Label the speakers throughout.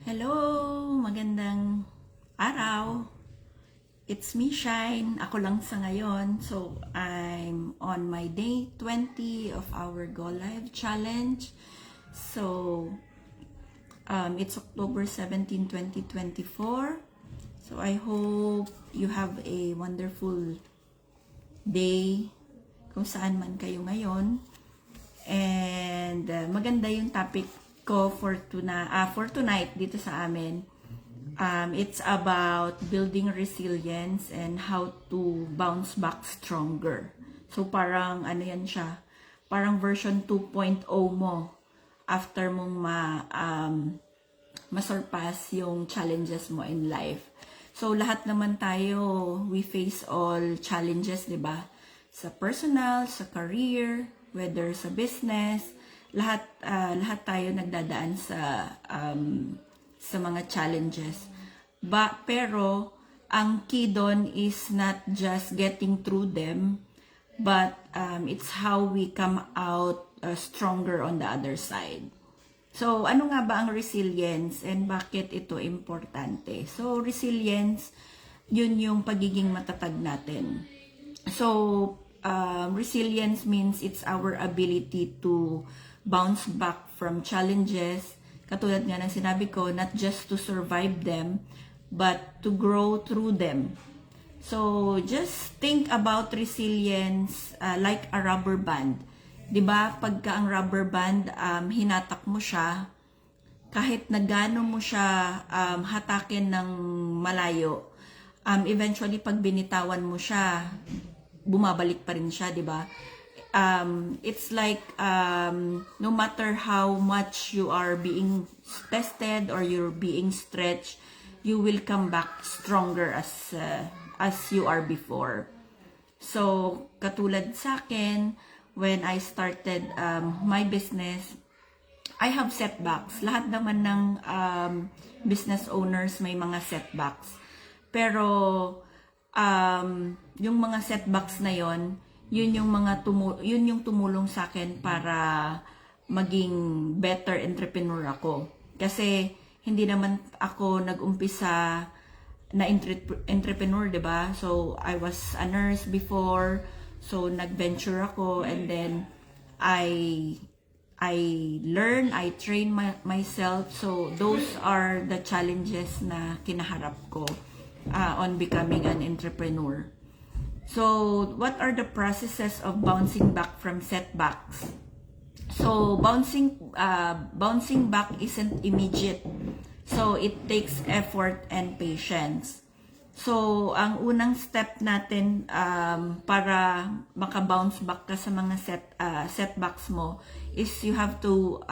Speaker 1: Hello! Magandang araw! It's me, Shine. Ako lang sa ngayon. So, I'm on my day 20 of our Go Live Challenge. So, it's October 17, 2024. So, I hope you have a wonderful day kung saan man kayo ngayon. And maganda yung topic ko for tonight dito sa amin. It's about building resilience and how to bounce back stronger. So parang ano yan siya, parang version 2.0 mo after mong masurpass yung challenges mo in life. So lahat naman tayo, we face all challenges, di ba? Sa personal, sa career, whether sa business, lahat tayo nagdadaan sa mga challenges. Pero ang key doon is not just getting through them, but it's how we come out stronger on the other side. So ano nga ba ang resilience and bakit ito importante? So resilience, yun yung pagiging matatag natin. So resilience means it's our ability to bounce back from challenges. Katulad nga ng sinabi ko, not just to survive them, but to grow through them. So, just think about resilience like a rubber band. 'Di ba? Pagka ang rubber band, hinatak mo siya, kahit na gaano mo siya hatakin ng malayo, eventually pag binitawan mo siya, bumabalik pa rin siya, 'di ba? It's like no matter how much you are being tested or you're being stretched, you will come back stronger as you are before. So katulad sa akin, when I started my business, I have setbacks. Lahat naman ng business owners may mga setbacks. Pero yung mga setbacks na yon, yun yung tumulong sa akin para maging better entrepreneur ako. Kasi hindi naman ako nag-umpisa na entrepreneur, 'di ba? So I was a nurse before, so nag-venture ako, and then I learn, I train myself. So those are the challenges na kinaharap ko on becoming an entrepreneur. So, what are the processes of bouncing back from setbacks? So, bouncing back isn't immediate. So, it takes effort and patience. So, ang unang step natin para maka-bounce back ka sa mga setbacks mo is you have to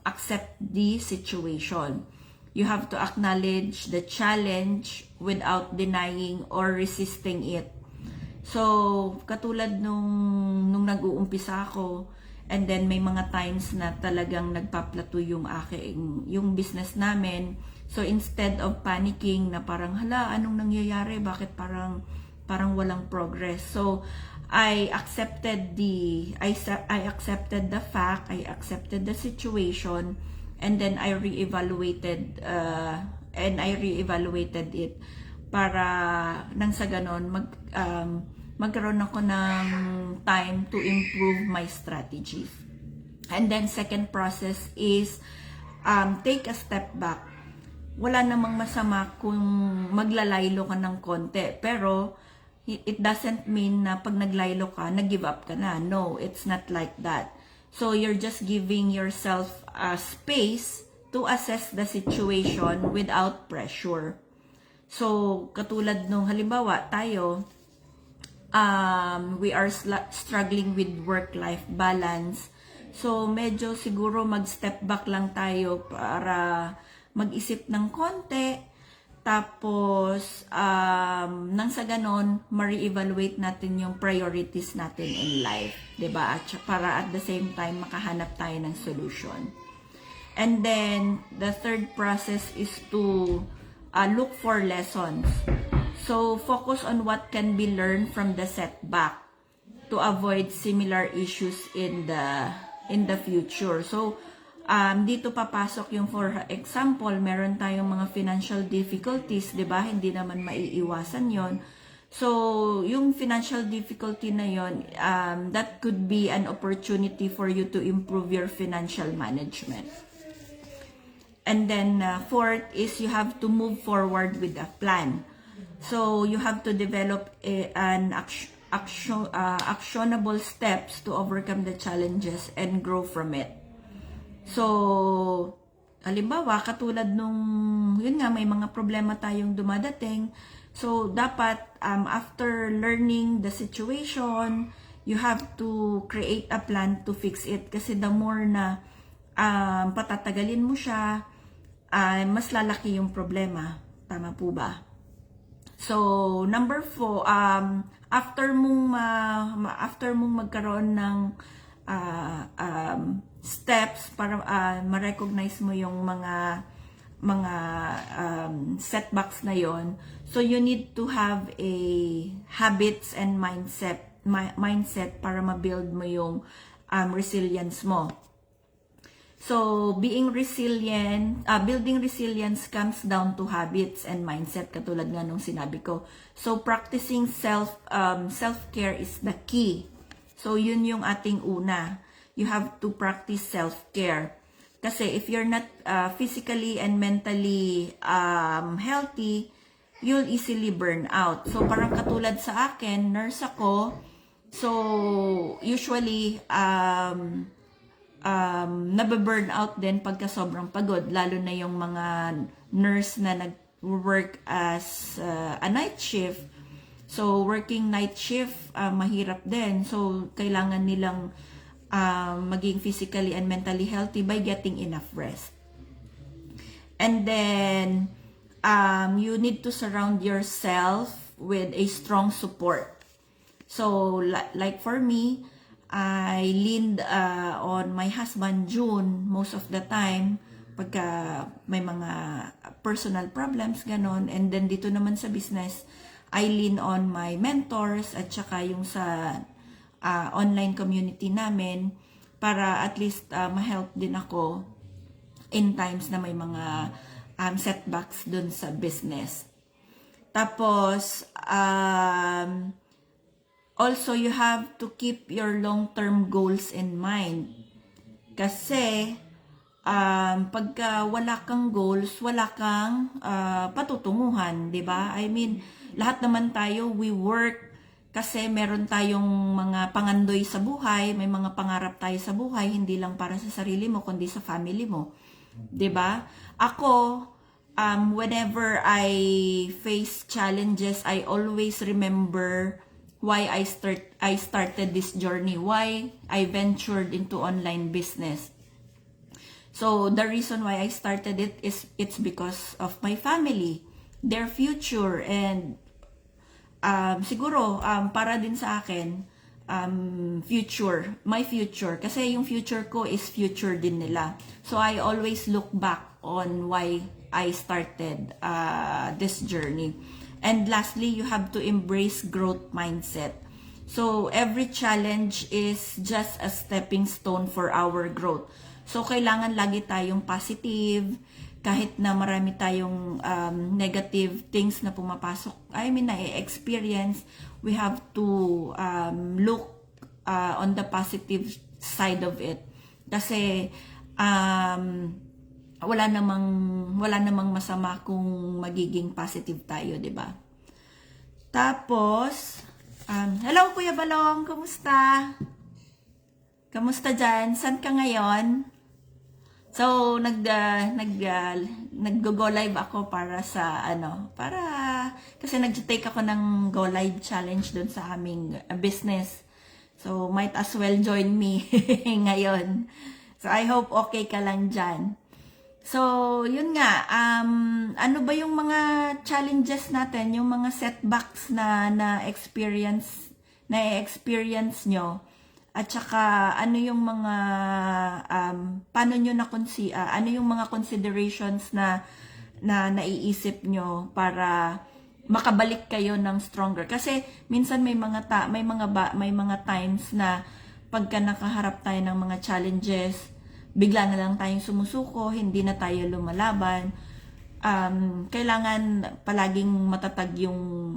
Speaker 1: accept the situation. You have to acknowledge the challenge without denying or resisting it. So, katulad nung nag-uumpisa ako, and then may mga times na talagang nagpaplato yung business namin. So, instead of panicking na parang, hala, anong nangyayari? Bakit parang walang progress? So, I accepted the fact, I accepted the situation, and then I reevaluated it para nang sa ganon magkaroon ako ng time to improve my strategies. And then second process is take a step back. Wala namang masama kung maglalaylo ka ng konti, pero it doesn't mean na pag naglaylo ka, nag-give up ka na. No, it's not like that. So you're just giving yourself a space to assess the situation without pressure. So katulad nung halimbawa tayo, we are struggling with work-life balance. So, medyo siguro mag-step back lang tayo para mag-isip ng konti. Tapos, nang sa ganon, ma-re-evaluate natin yung priorities natin in life. 'Di ba? Para at the same time, makahanap tayo ng solution. And then, the third process is to look for lessons. So, focus on what can be learned from the setback to avoid similar issues in the future. So, Dito papasok yung, for example, meron tayong mga financial difficulties, di ba? Hindi naman maiiwasan yon. So, yung financial difficulty na yon, that could be an opportunity for you to improve your financial management. And then, fourth is you have to move forward with a plan. So, you have to develop an actionable steps to overcome the challenges and grow from it. So, halimbawa, katulad nung, yun nga, may mga problema tayong dumadating. So, dapat, after learning the situation, you have to create a plan to fix it. Kasi the more na patatagalin mo siya, mas lalaki yung problema. Tama po ba? So, number 4, after mong magkaroon ng steps para ma-recognize mo yung mga setbacks na yon. So you need to have a habits and mindset para ma-build mo yung resilience mo. So building resilience comes down to habits and mindset, katulad nga nung sinabi ko. So practicing self-care is the key. So yun yung ating una. You have to practice self-care. Kasi if you're not physically and mentally healthy, you'll easily burn out. So parang katulad sa akin, nurse ako. So usually nababurn out din pagka sobrang pagod, lalo na yung mga nurse na nag-work as a night shift. So working night shift, mahirap din. So kailangan nilang maging physically and mentally healthy by getting enough rest. And then you need to surround yourself with a strong support. So like for me, I leaned on my husband June most of the time pagka may mga personal problems ganon. And then dito naman sa business, I lean on my mentors at saka yung sa online community namin para at least ma-help din ako in times na may mga setbacks dun sa business. Tapos, also you have to keep your long-term goals in mind. Kasi, pagka wala kang goals, wala kang patutunguhan, di ba? I mean, lahat naman tayo, we work kasi meron tayong mga pangandoy sa buhay, may mga pangarap tayo sa buhay, hindi lang para sa sarili mo, kundi sa family mo. 'Di ba? Ako, whenever I face challenges, I always remember why I started this journey, why I ventured into online business. So the reason why I started it is it's because of my family, their future, and siguro para din sa akin my future, kasi yung future ko is future din nila. So I always look back on why I started this journey. And lastly, you have to embrace growth mindset. So every challenge is just a stepping stone for our growth. So kailangan lagi tayong positive, kahit na marami tayong negative things na pumapasok, na-experience, we have to look on the positive side of it. Kasi wala namang masama kung magiging positive tayo, 'di ba? Tapos, hello Kuya Balong, kumusta? Kamusta dyan? Saan ka ngayon? So, nag-go live ako para sa kasi nag-take ako ng go live challenge doon sa aming business. So, might as well join me ngayon. So, I hope okay ka lang dyan. So, yun nga, ano ba yung mga challenges natin, yung mga setbacks na experience nyo? At saka ano yung mga paano nyo ano yung mga considerations na naiisip nyo para makabalik kayo ng stronger? Kasi minsan may mga times na pagka nakaharap tayo ng mga challenges, bigla na lang tayong sumusuko, hindi na tayo lumalaban. Kailangan palaging matatag yung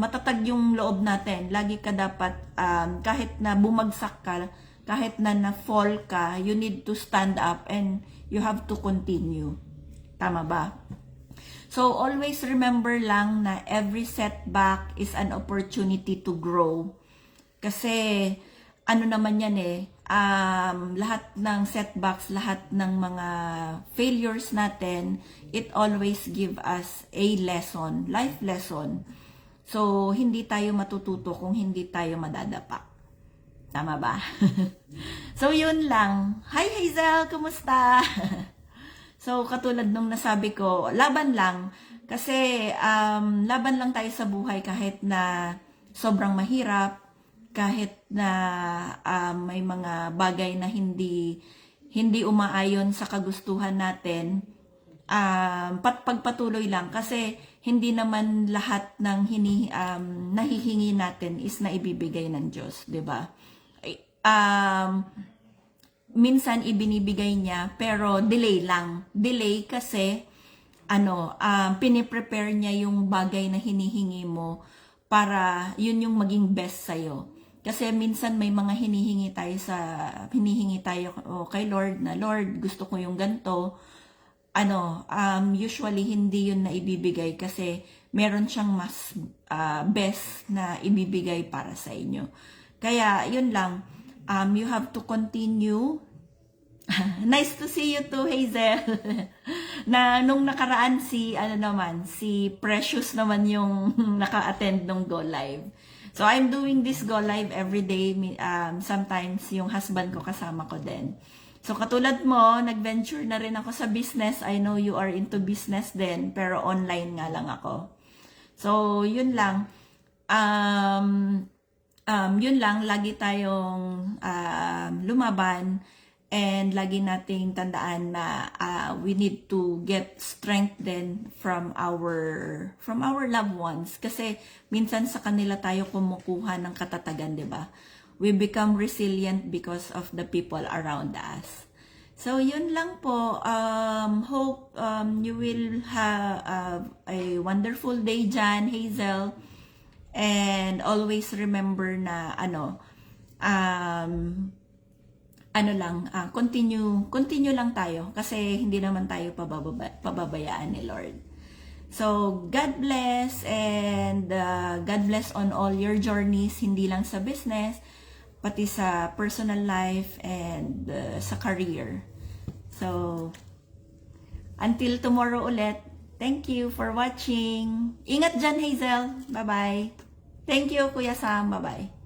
Speaker 1: matatag yung loob natin. Lagi ka dapat kahit na bumagsak ka, kahit na na-fall ka, you need to stand up and you have to continue. Tama ba? So always remember lang na every setback is an opportunity to grow. Kasi ano naman yan lahat ng setbacks, lahat ng mga failures natin, it always give us a lesson, life lesson. So, hindi tayo matututo kung hindi tayo madadapa. Tama ba? So, yun lang. Hi Hazel! Kumusta? So, katulad nung nasabi ko, laban lang. Kasi, laban lang tayo sa buhay kahit na sobrang mahirap, kahit na may mga bagay na hindi umaayon sa kagustuhan natin, pagpatuloy lang kasi hindi naman lahat ng nahihingi natin is naibibigay ng Diyos, 'di ba? Minsan ibinibigay niya pero delay lang. Delay kasi piniprepare niya yung bagay na hinihingi mo para yun yung maging best sa'yo. Kasi minsan may mga hinihingi tayo kay Lord na, Lord, gusto ko yung ganto. Usually hindi yun na ibibigay kasi meron siyang mas best na ibibigay para sa inyo. Kaya yun lang, you have to continue. Nice to see you too, Hazel. Na nung nakaraan si Precious naman yung naka-attend nung Go Live. So I'm doing this Go Live every day. Sometimes yung husband ko kasama ko din. So katulad mo, nag-venture na rin ako sa business. I know you are into business din, pero online nga lang ako. So yun lang. Yun lang, lagi tayong lumaban. And lagi nating tandaan na we need to get strength then from our loved ones. Kasi minsan sa kanila tayo kumukuha ng katatagan, di ba? We become resilient because of the people around us. So, yun lang po. Hope you will have a wonderful day dyan, Hazel. And always remember na continue lang tayo kasi hindi naman tayo pababayaan ni Lord. So, God bless and God bless on all your journeys, hindi lang sa business, pati sa personal life and sa career. So, until tomorrow ulit, thank you for watching. Ingat dyan, Hazel. Bye-bye. Thank you, Kuya Sam. Bye-bye.